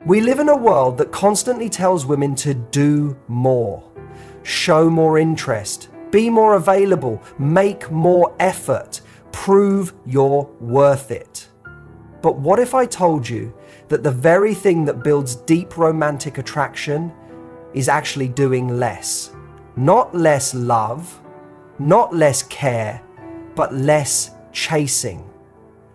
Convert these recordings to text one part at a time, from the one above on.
We live in a world that constantly tells women to do more, show more interest, be more available, make more effort, prove you're worth it. But what if I told you that the very thing that builds deep romantic attraction is actually doing less? Not less love, not less care, but less chasing,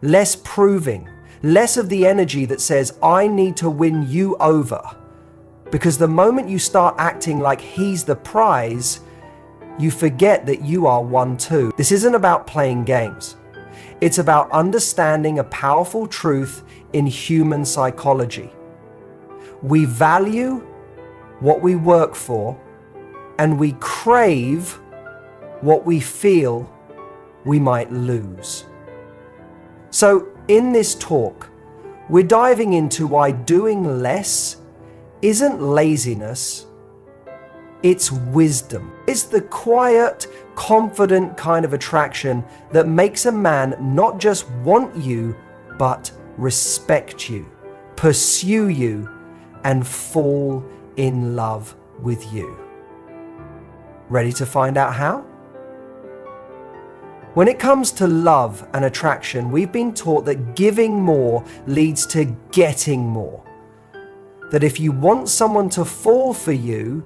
less proving, less of the energy that says, I need to win you over. Because the moment you start acting like he's the prize, you forget that you are one too. This isn't about playing games. It's about understanding a powerful truth in human psychology. We value what we work for, and we crave what we feel we might lose. So in this talk, we're diving into why doing less isn't laziness, it's wisdom. It's the quiet, confident kind of attraction that makes a man not just want you, but respect you, pursue you, and fall in love with you. Ready to find out how? When it comes to love and attraction, we've been taught that giving more leads to getting more. That if you want someone to fall for you,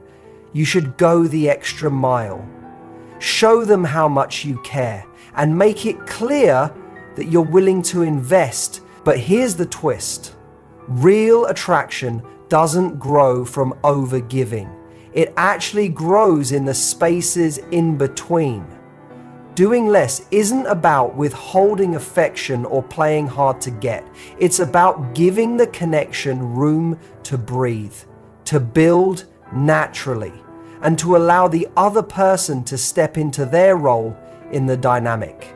you should go the extra mile. Show them how much you care and make it clear that you're willing to invest. But here's the twist. Real attraction doesn't grow from overgiving. It actually grows in the spaces in between. Doing less isn't about withholding affection or playing hard to get. It's about giving the connection room to breathe, to build naturally, and to allow the other person to step into their role in the dynamic.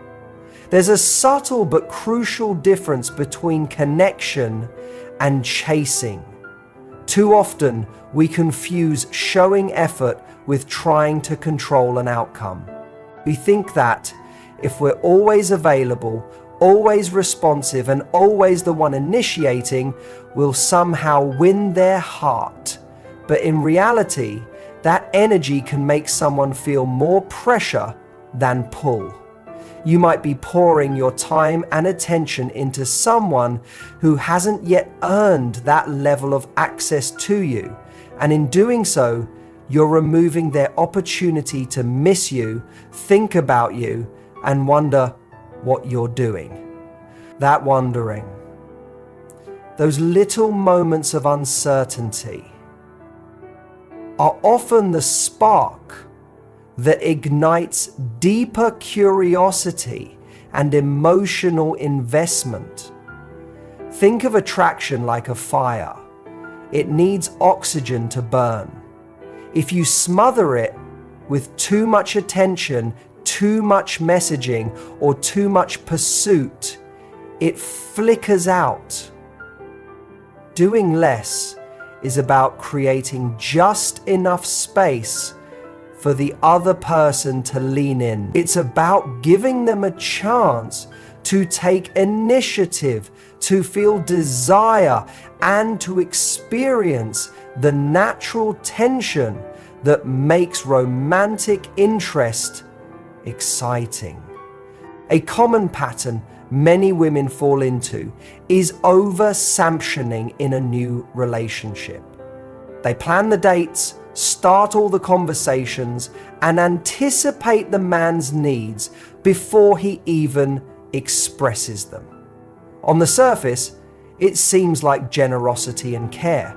There's a subtle but crucial difference between connection and chasing. Too often, we confuse showing effort with trying to control an outcome. We think that if we're always available, always responsive, and always the one initiating, we'll somehow win their heart. But in reality, that energy can make someone feel more pressure than pull. You might be pouring your time and attention into someone who hasn't yet earned that level of access to you, and in doing so, you're removing their opportunity to miss you, think about you, and wonder what you're doing. That wondering, those little moments of uncertainty, are often the spark that ignites deeper curiosity and emotional investment. Think of attraction like a fire. It needs oxygen to burn. If you smother it with too much attention, too much messaging, or too much pursuit, it flickers out. Doing less is about creating just enough space for the other person to lean in. It's about giving them a chance to take initiative, to feel desire, and to experience the natural tension that makes romantic interest exciting. A common pattern many women fall into is over-sanctioning in a new relationship. They plan the dates, start all the conversations, and anticipate the man's needs before he even expresses them. On the surface, it seems like generosity and care,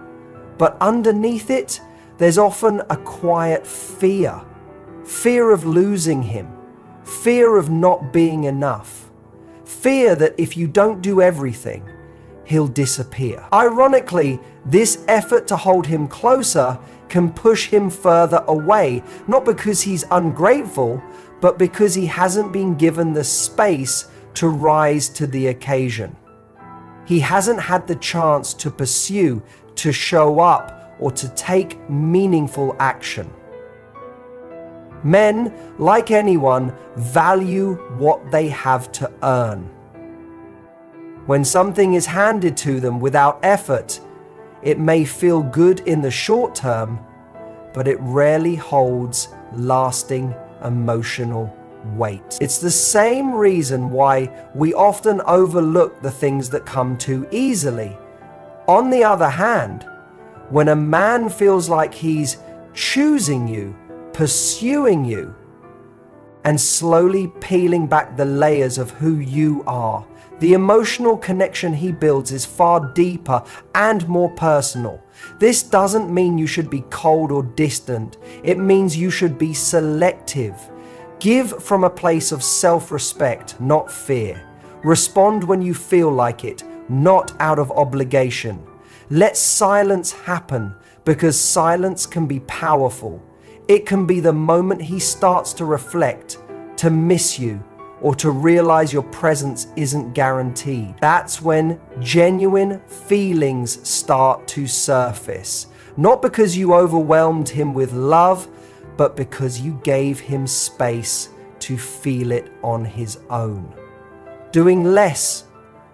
but underneath it, there's often a quiet fear. Fear of losing him, fear of not being enough, fear that if you don't do everything, he'll disappear. Ironically, this effort to hold him closer can push him further away, not because he's ungrateful, but because he hasn't been given the space to rise to the occasion. He hasn't had the chance to pursue, to show up, or to take meaningful action. Men, like anyone, value what they have to earn. When something is handed to them without effort, It may feel good in the short term, but it rarely holds lasting emotional weight. It's the same reason why we often overlook the things that come too easily. On the other hand, when a man feels like he's choosing you, pursuing you, and slowly peeling back the layers of who you are, the emotional connection he builds is far deeper and more personal. This doesn't mean you should be cold or distant. It means you should be selective. Give from a place of self-respect, not fear. Respond when you feel like it, not out of obligation. Let silence happen, because silence can be powerful. It can be the moment he starts to reflect, to miss you, or to realize your presence isn't guaranteed. That's when genuine feelings start to surface. Not because you overwhelmed him with love, but because you gave him space to feel it on his own. Doing less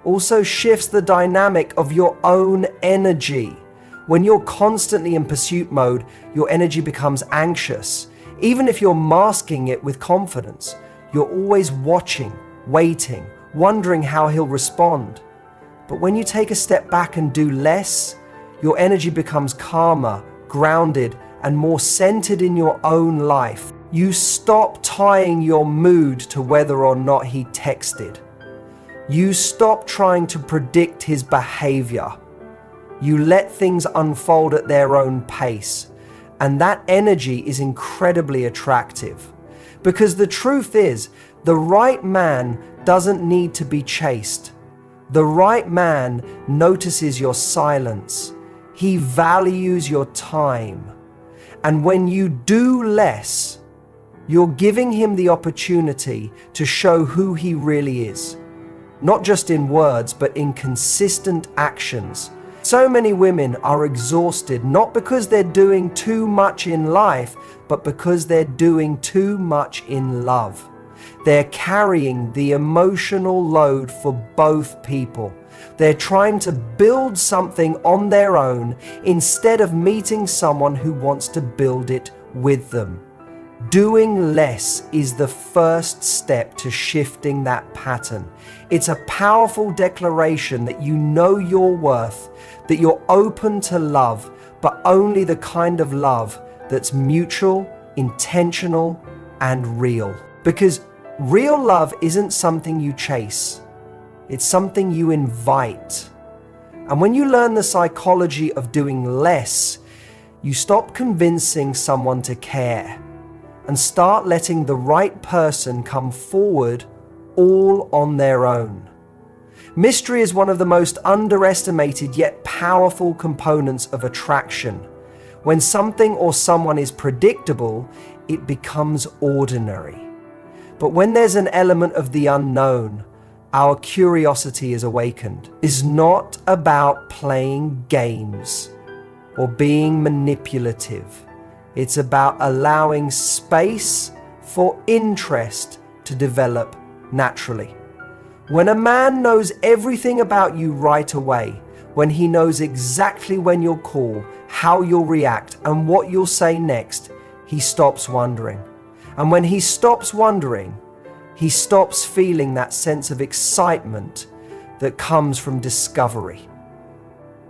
also shifts the dynamic of your own energy. When you're constantly in pursuit mode, your energy becomes anxious. Even if you're masking it with confidence, you're always watching, waiting, wondering how he'll respond. But when you take a step back and do less, your energy becomes calmer, grounded, and more centered in your own life. You stop tying your mood to whether or not he texted. You stop trying to predict his behavior. You let things unfold at their own pace. And that energy is incredibly attractive. Because the truth is, the right man doesn't need to be chased. The right man notices your silence. He values your time. And when you do less, you're giving him the opportunity to show who he really is. Not just in words, but in consistent actions. So many women are exhausted, not because they're doing too much in life, but because they're doing too much in love. They're carrying the emotional load for both people. They're trying to build something on their own instead of meeting someone who wants to build it with them. Doing less is the first step to shifting that pattern. It's a powerful declaration that you know your worth, that you're open to love, but only the kind of love that's mutual, intentional, and real. Because real love isn't something you chase. It's something you invite. And when you learn the psychology of doing less, you stop convincing someone to care and start letting the right person come forward all on their own. Mystery is one of the most underestimated yet powerful components of attraction. When something or someone is predictable, it becomes ordinary. But when there's an element of the unknown, our curiosity is awakened. It's not about playing games or being manipulative. It's about allowing space for interest to develop naturally. When a man knows everything about you right away, when he knows exactly when you'll call, how you'll react, and what you'll say next, he stops wondering. And when he stops wondering, he stops feeling that sense of excitement that comes from discovery.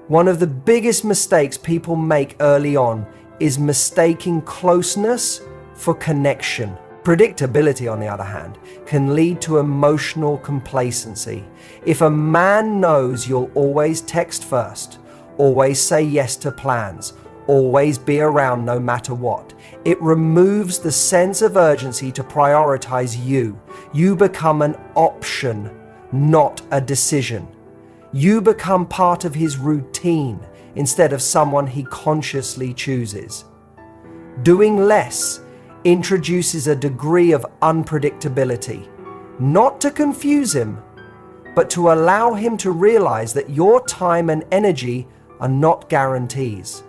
One of the biggest mistakes people make early on is mistaking closeness for connection. Predictability, on the other hand, can lead to emotional complacency. If a man knows you'll always text first, always say yes to plans, always be around no matter what, it removes the sense of urgency to prioritize you. You become an option, not a decision. You become part of his routine instead of someone he consciously chooses. Doing less introduces a degree of unpredictability, not to confuse him, but to allow him to realize that your time and energy are not guarantees.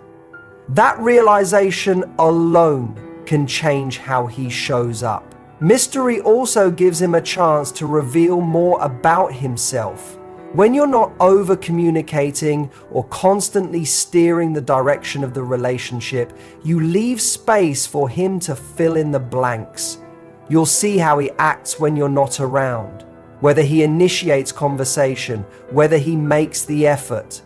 That realization alone can change how he shows up. Mystery also gives him a chance to reveal more about himself. When you're not over communicating or constantly steering the direction of the relationship, you leave space for him to fill in the blanks. You'll see how he acts when you're not around, whether he initiates conversation, whether he makes the effort.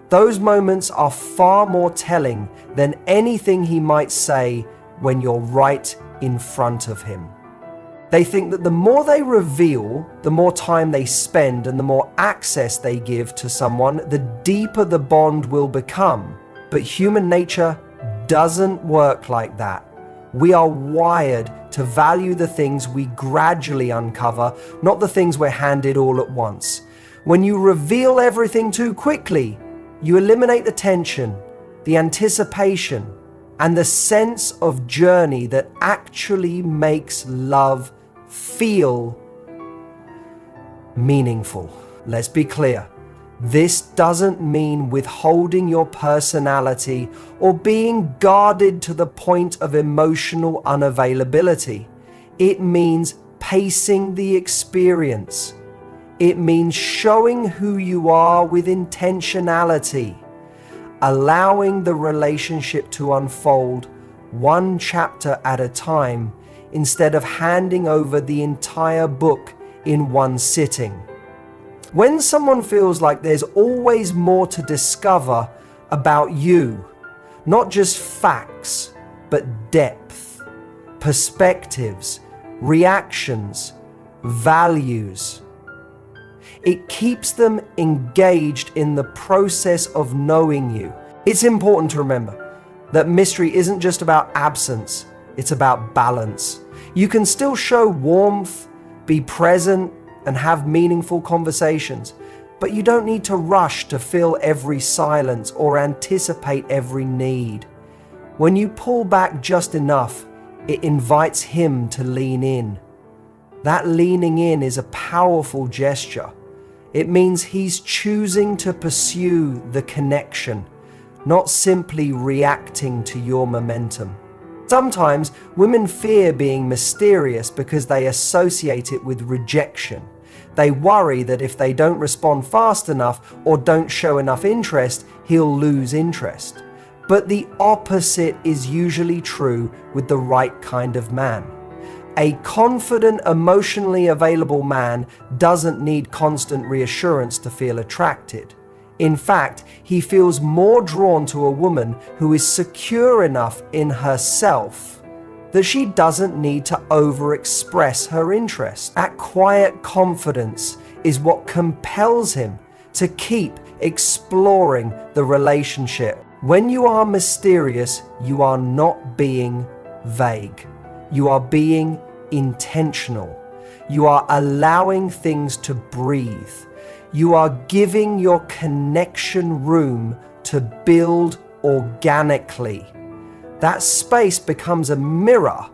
Those moments are far more telling than anything he might say when you're right in front of him. They think that the more they reveal, the more time they spend, and the more access they give to someone, the deeper the bond will become. But human nature doesn't work like that. We are wired to value the things we gradually uncover, not the things we're handed all at once. When you reveal everything too quickly, you eliminate the tension, the anticipation, and the sense of journey that actually makes love feel meaningful. Let's be clear. This doesn't mean withholding your personality or being guarded to the point of emotional unavailability. It means pacing the experience. It means showing who you are with intentionality, allowing the relationship to unfold one chapter at a time instead of handing over the entire book in one sitting. When someone feels like there's always more to discover about you, not just facts, but depth, perspectives, reactions, values, it keeps them engaged in the process of knowing you. It's important to remember that mystery isn't just about absence, it's about balance. You can still show warmth, be present, and have meaningful conversations, but you don't need to rush to fill every silence or anticipate every need. When you pull back just enough, it invites him to lean in. That leaning in is a powerful gesture. It means he's choosing to pursue the connection, not simply reacting to your momentum. Sometimes women fear being mysterious because they associate it with rejection. They worry that if they don't respond fast enough or don't show enough interest, he'll lose interest. But the opposite is usually true with the right kind of man. A confident, emotionally available man doesn't need constant reassurance to feel attracted. In fact, he feels more drawn to a woman who is secure enough in herself that she doesn't need to overexpress her interest. That quiet confidence is what compels him to keep exploring the relationship. When you are mysterious, you are not being vague. You are being intentional. You are allowing things to breathe. You are giving your connection room to build organically. That space becomes a mirror.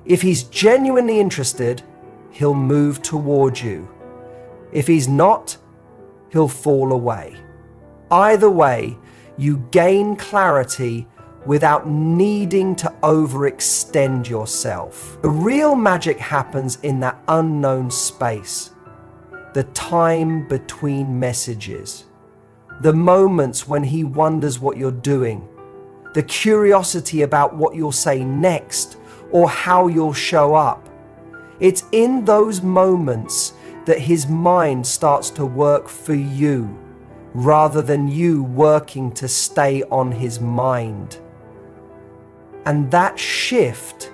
If he's genuinely interested, he'll move toward you. If he's not, he'll fall away. Either way, you gain clarity without needing to overextend yourself. The real magic happens in that unknown space. The time between messages, the moments when he wonders what you're doing, the curiosity about what you'll say next or how you'll show up. It's in those moments that his mind starts to work for you rather than you working to stay on his mind. And that shift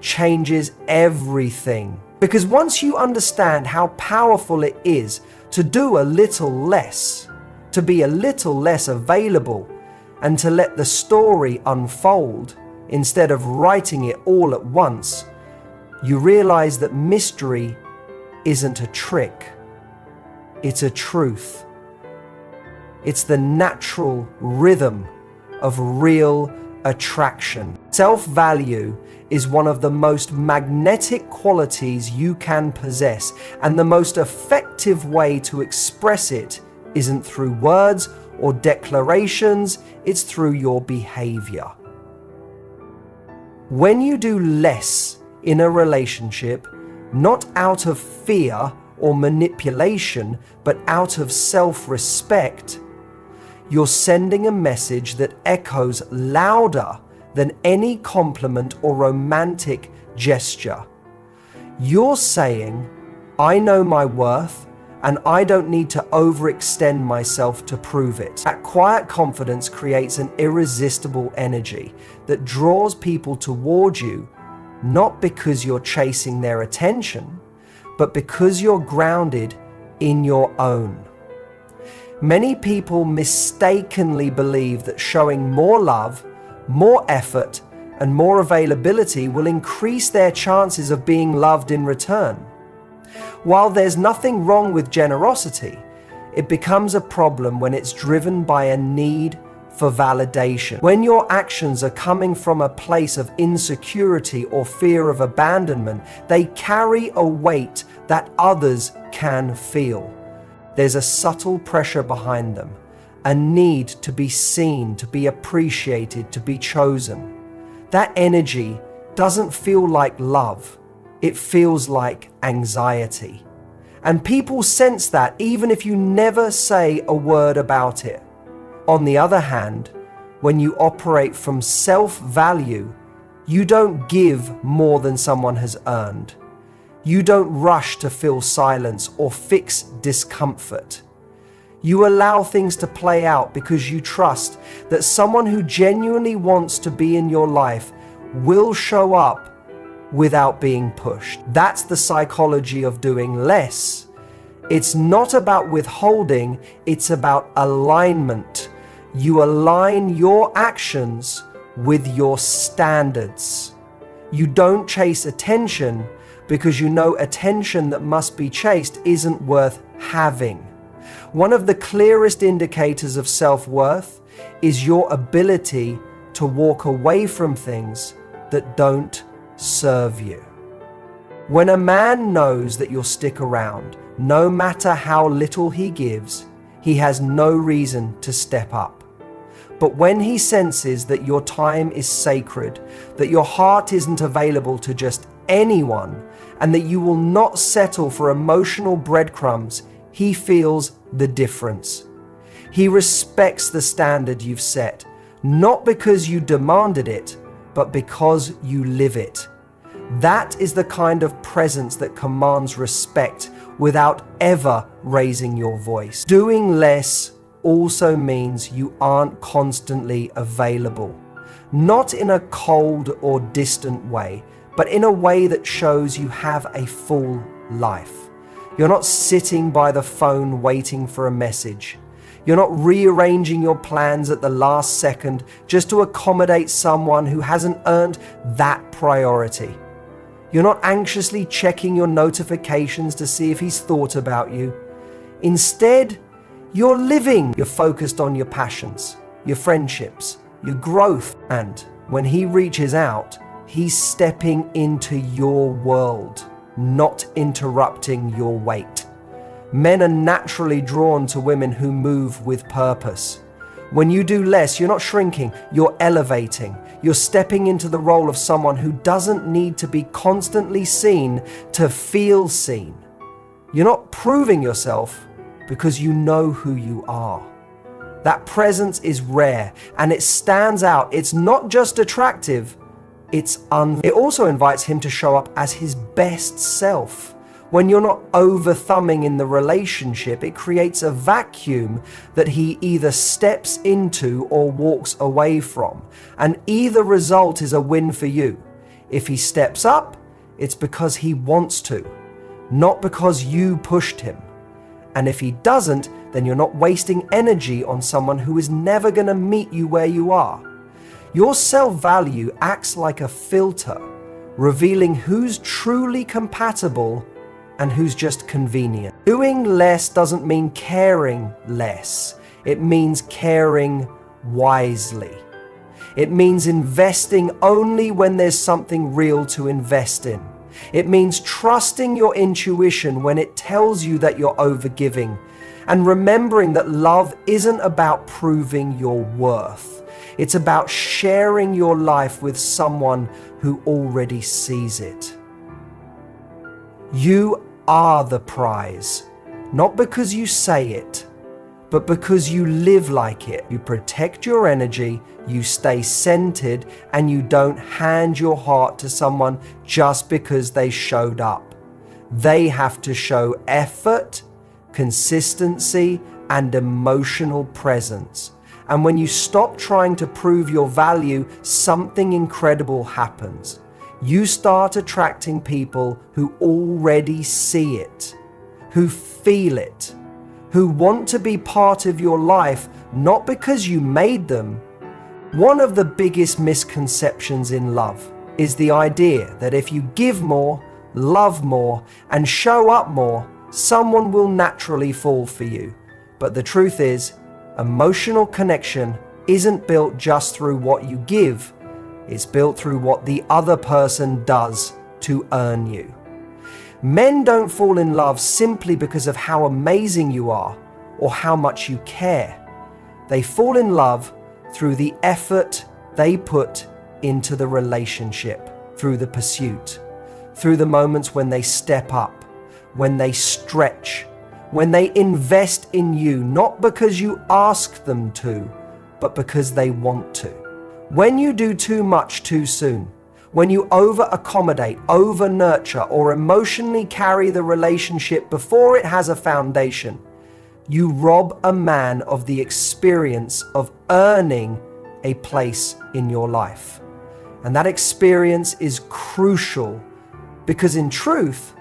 changes everything. Because once you understand how powerful it is to do a little less, to be a little less available, and to let the story unfold instead of writing it all at once, you realize that mystery isn't a trick. It's a truth. It's the natural rhythm of real attraction. Self-value is one of the most magnetic qualities you can possess, and the most effective way to express it isn't through words or declarations, it's through your behavior. When you do less in a relationship, not out of fear or manipulation, but out of self-respect, you're sending a message that echoes louder than any compliment or romantic gesture. You're saying, I know my worth, and I don't need to overextend myself to prove it. That quiet confidence creates an irresistible energy that draws people toward you, not because you're chasing their attention, but because you're grounded in your own. Many people mistakenly believe that showing more love, more effort, and more availability will increase their chances of being loved in return. While there's nothing wrong with generosity, it becomes a problem when it's driven by a need for validation. When your actions are coming from a place of insecurity or fear of abandonment, they carry a weight that others can feel. There's a subtle pressure behind them, a need to be seen, to be appreciated, to be chosen. That energy doesn't feel like love. It feels like anxiety. And people sense that even if you never say a word about it. On the other hand, when you operate from self-value, you don't give more than someone has earned. You don't rush to fill silence or fix discomfort. You allow things to play out because you trust that someone who genuinely wants to be in your life will show up without being pushed. That's the psychology of doing less. It's not about withholding, it's about alignment. You align your actions with your standards. You don't chase attention because you know attention that must be chased isn't worth having. One of the clearest indicators of self-worth is your ability to walk away from things that don't serve you. When a man knows that you'll stick around, no matter how little he gives, he has no reason to step up. But when he senses that your time is sacred, that your heart isn't available to just anyone, and that you will not settle for emotional breadcrumbs, he feels the difference. He respects the standard you've set, not because you demanded it, but because you live it. That is the kind of presence that commands respect without ever raising your voice. Doing less also means you aren't constantly available, not in a cold or distant way, but in a way that shows you have a full life. You're not sitting by the phone waiting for a message. You're not rearranging your plans at the last second just to accommodate someone who hasn't earned that priority. You're not anxiously checking your notifications to see if he's thought about you. Instead, you're living. You're focused on your passions, your friendships, your growth. And when he reaches out, he's stepping into your world, not interrupting your wait. Men are naturally drawn to women who move with purpose. When you do less, you're not shrinking, you're elevating. You're stepping into the role of someone who doesn't need to be constantly seen to feel seen. You're not proving yourself because you know who you are. That presence is rare and it stands out. It's not just attractive, it also invites him to show up as his best self. When you're not over-thumbing in the relationship, it creates a vacuum that he either steps into or walks away from. And either result is a win for you. If he steps up, it's because he wants to, not because you pushed him. And if he doesn't, then you're not wasting energy on someone who is never going to meet you where you are. Your self-value acts like a filter, revealing who's truly compatible and who's just convenient. Doing less doesn't mean caring less. It means caring wisely. It means investing only when there's something real to invest in. It means trusting your intuition when it tells you that you're overgiving, and remembering that love isn't about proving your worth. It's about sharing your life with someone who already sees it. You are the prize, not because you say it, but because you live like it. You protect your energy, you stay centered, and you don't hand your heart to someone just because they showed up. They have to show effort, consistency, and emotional presence. And when you stop trying to prove your value, something incredible happens. You start attracting people who already see it, who feel it, who want to be part of your life, not because you made them. One of the biggest misconceptions in love is the idea that if you give more, love more, and show up more, someone will naturally fall for you. But the truth is, emotional connection isn't built just through what you give, it's built through what the other person does to earn you. Men don't fall in love simply because of how amazing you are or how much you care. They fall in love through the effort they put into the relationship, through the pursuit, through the moments when they step up, when they stretch, when they invest in you, not because you ask them to, but because they want to. When you do too much too soon, when you over-accommodate, over-nurture, or emotionally carry the relationship before it has a foundation, you rob a man of the experience of earning a place in your life. And that experience is crucial because in truth,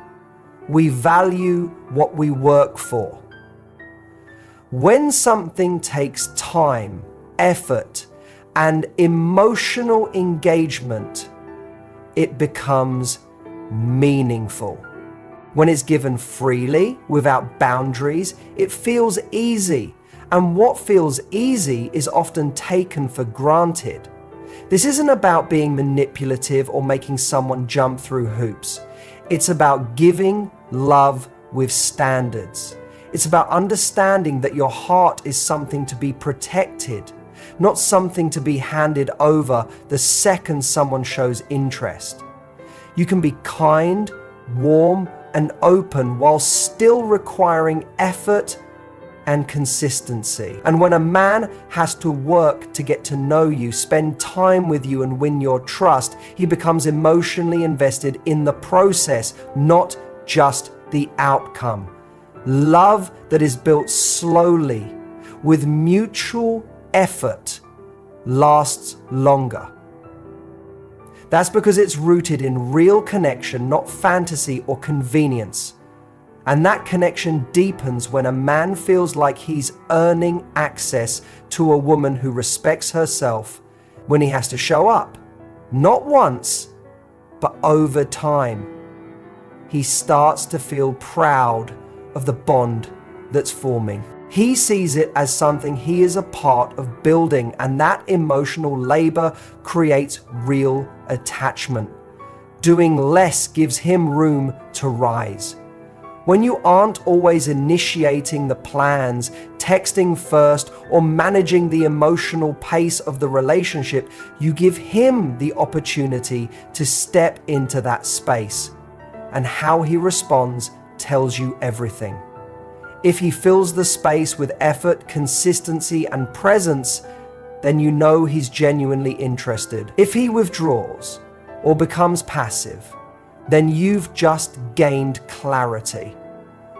we value what we work for. When something takes time, effort, and emotional engagement, it becomes meaningful. When it's given freely, without boundaries, it feels easy. And what feels easy is often taken for granted. This isn't about being manipulative or making someone jump through hoops. It's about giving love with standards. It's about understanding that your heart is something to be protected, not something to be handed over the second someone shows interest. You can be kind, warm, and open while still requiring effort and consistency. And when a man has to work to get to know you, spend time with you, and win your trust, he becomes emotionally invested in the process, not just the outcome. Love that is built slowly with mutual effort lasts longer. That's because it's rooted in real connection, not fantasy or convenience. And that connection deepens when a man feels like he's earning access to a woman who respects herself, when he has to show up, not once, but over time. He starts to feel proud of the bond that's forming. He sees it as something he is a part of building, and that emotional labor creates real attachment. Doing less gives him room to rise. When you aren't always initiating the plans, texting first, or managing the emotional pace of the relationship, you give him the opportunity to step into that space. And how he responds tells you everything. If he fills the space with effort, consistency, and presence, then you know he's genuinely interested. If he withdraws or becomes passive, then you've just gained clarity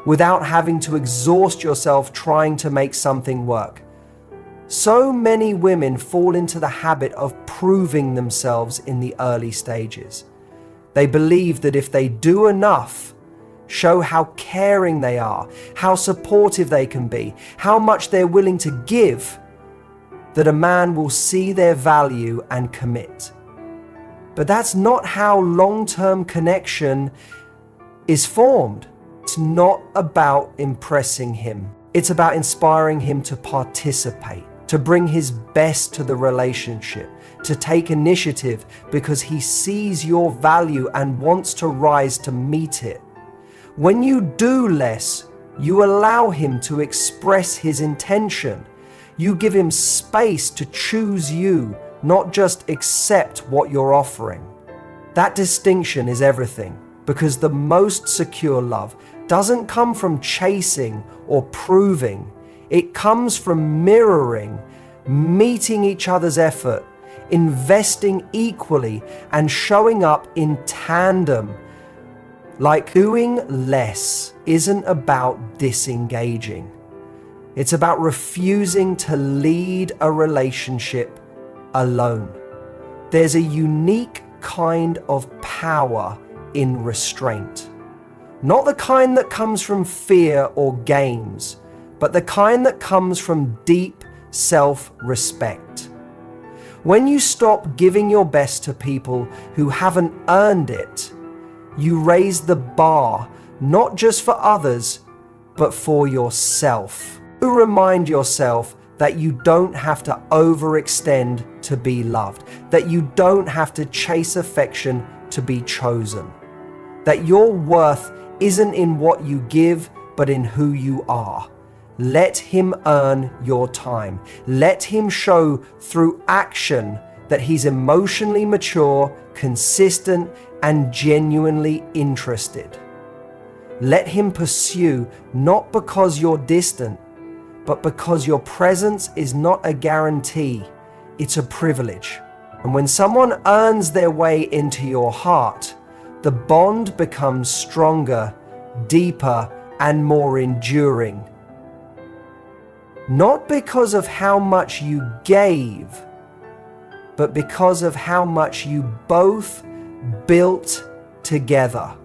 without having to exhaust yourself trying to make something work. So many women fall into the habit of proving themselves in the early stages. They believe that if they do enough, show how caring they are, how supportive they can be, how much they're willing to give, that a man will see their value and commit. But that's not how long-term connection is formed. It's not about impressing him. It's about inspiring him to participate, to bring his best to the relationship, to take initiative because he sees your value and wants to rise to meet it. When you do less, you allow him to express his intention. You give him space to choose you, not just accept what you're offering. That distinction is everything, because the most secure love doesn't come from chasing or proving. It comes from mirroring, meeting each other's effort, investing equally, and showing up in tandem. Like, doing less isn't about disengaging. It's about refusing to lead a relationship alone. There's a unique kind of power in restraint. Not the kind that comes from fear or games, but the kind that comes from deep self-respect. When you stop giving your best to people who haven't earned it, you raise the bar, not just for others, but for yourself. You remind yourself that you don't have to overextend to be loved, that you don't have to chase affection to be chosen, that your worth isn't in what you give, but in who you are. Let him earn your time. Let him show through action that he's emotionally mature, consistent, and genuinely interested. Let him pursue, not because you're distant, but because your presence is not a guarantee, it's a privilege. And when someone earns their way into your heart, the bond becomes stronger, deeper, and more enduring. Not because of how much you gave, but because of how much you both built together.